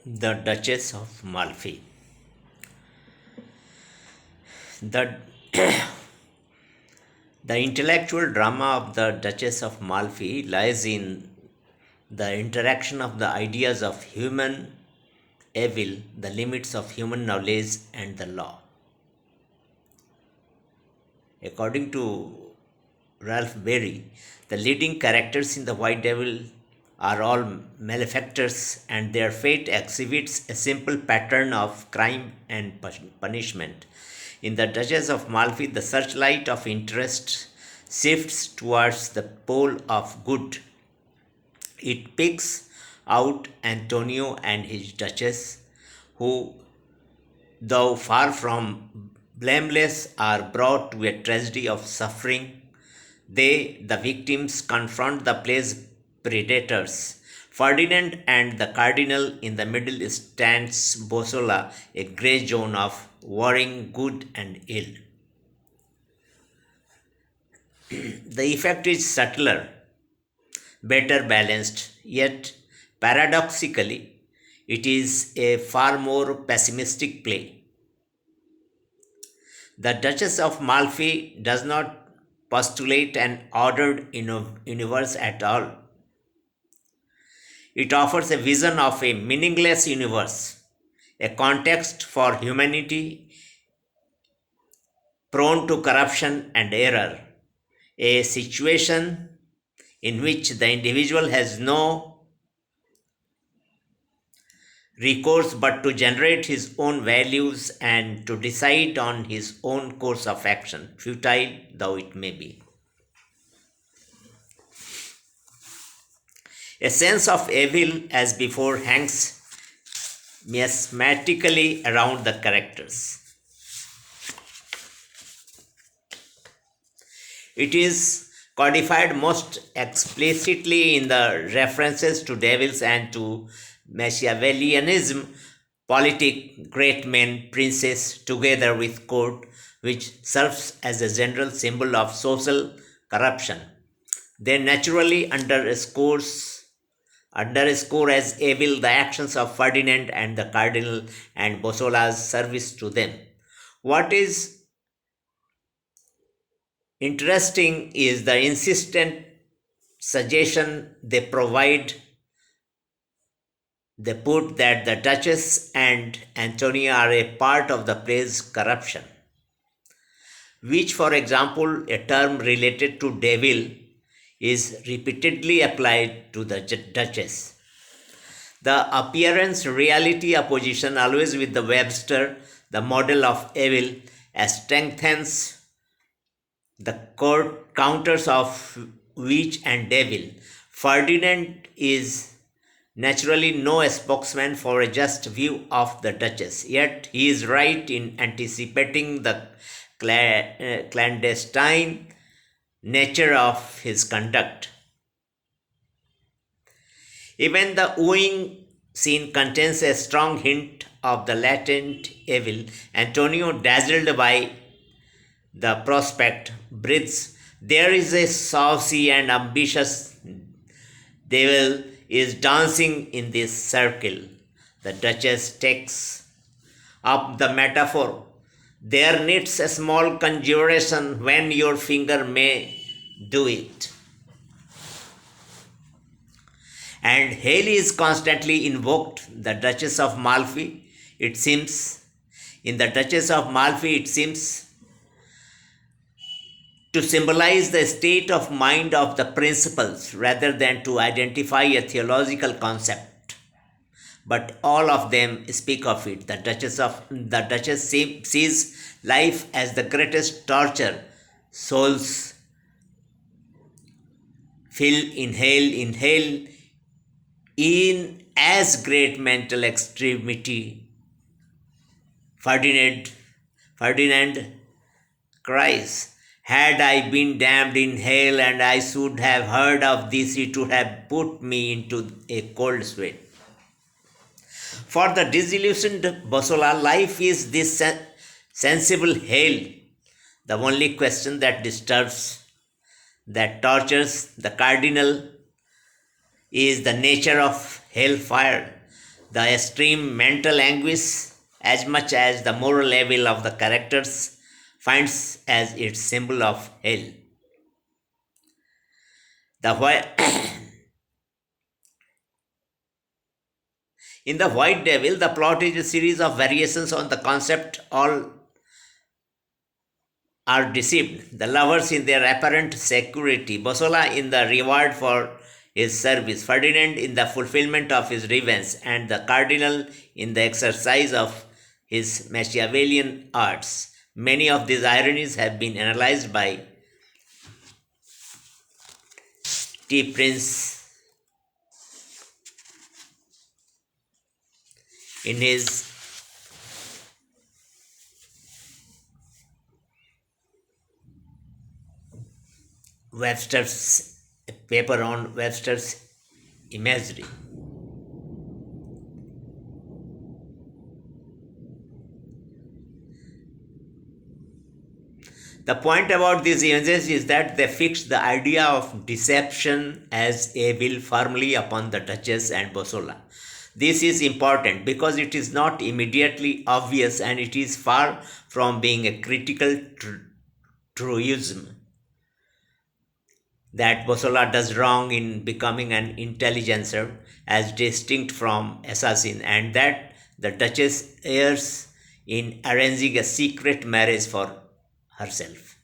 The Duchess of Malfi. The, the intellectual drama of the Duchess of Malfi lies in the interaction of the ideas of human evil, the limits of human knowledge, and the law. According to Ralph Berry, the leading characters in The White Devil are all malefactors, and their fate exhibits a simple pattern of crime and punishment. In The Duchess of Malfi, the searchlight of interest shifts towards the pole of good. It picks out Antonio and his Duchess, who, though far from blameless, are brought to a tragedy of suffering. They, the victims, confront the play's predators. Ferdinand and the Cardinal. In the middle stands Bossola, a grey zone of warring good and ill. The effect is subtler, better balanced, yet paradoxically, it is a far more pessimistic play. The Duchess of Malfi does not postulate an ordered universe at all. It offers a vision of a meaningless universe, a context for humanity prone to corruption and error, a situation in which the individual has no recourse but to generate his own values and to decide on his own course of action, futile though it may be. A sense of evil, as before, hangs miasmatically around the characters. It is codified most explicitly in the references to devils and to Machiavellianism, politic great men, princes, together with court, which serves as a general symbol of social corruption. They naturally underscore as evil the actions of Ferdinand and the Cardinal and Bossola's service to them. What is interesting is the insistent suggestion they provide. They put that the Duchess and Antonia are a part of the play's corruption, which, for example, a term related to devil is repeatedly applied to the Duchess. The appearance reality opposition, always with the Webster, the model of evil, strengthens the counters of witch and devil. Ferdinand is naturally no spokesman for a just view of the Duchess, yet he is right in anticipating the clandestine nature of his conduct. Even the wooing scene contains a strong hint of the latent evil. Antonio, dazzled by the prospect, breathes, "There is a saucy and ambitious devil is dancing in this circle." The Duchess takes up the metaphor. "There needs a small conjuration when your finger may do it." And Haley is constantly invoked. The Duchess of Malfi, it seems, in the Duchess of Malfi, it seems to symbolize the state of mind of the principals rather than to identify a theological concept. But all of them speak of it. The Duchess sees life as the greatest torture. Souls inhale in as great mental extremity. Ferdinand cries, "Had I been damned in hell and I should have heard of this, it would have put me into a cold sweat." For the disillusioned Bossola, life is this sensible hell. The only question that disturbs, that tortures the Cardinal is the nature of hellfire. The extreme mental anguish, as much as the moral level of the characters, finds as its symbol of hell. The In The White Devil, the plot is a series of variations on the concept all are deceived. The lovers in their apparent security, Bosola in the reward for his service, Ferdinand in the fulfillment of his revenge, and the cardinal in the exercise of his Machiavellian arts. Many of these ironies have been analyzed by T. Prince in his Webster's paper on Webster's imagery. The point about these images is that they fix the idea of deception as evil firmly upon the Duchess and Bosola. This is important because it is not immediately obvious and it is far from being a critical truism that Bosola does wrong in becoming an intelligencer as distinct from assassin, and that the Duchess errs in arranging a secret marriage for herself.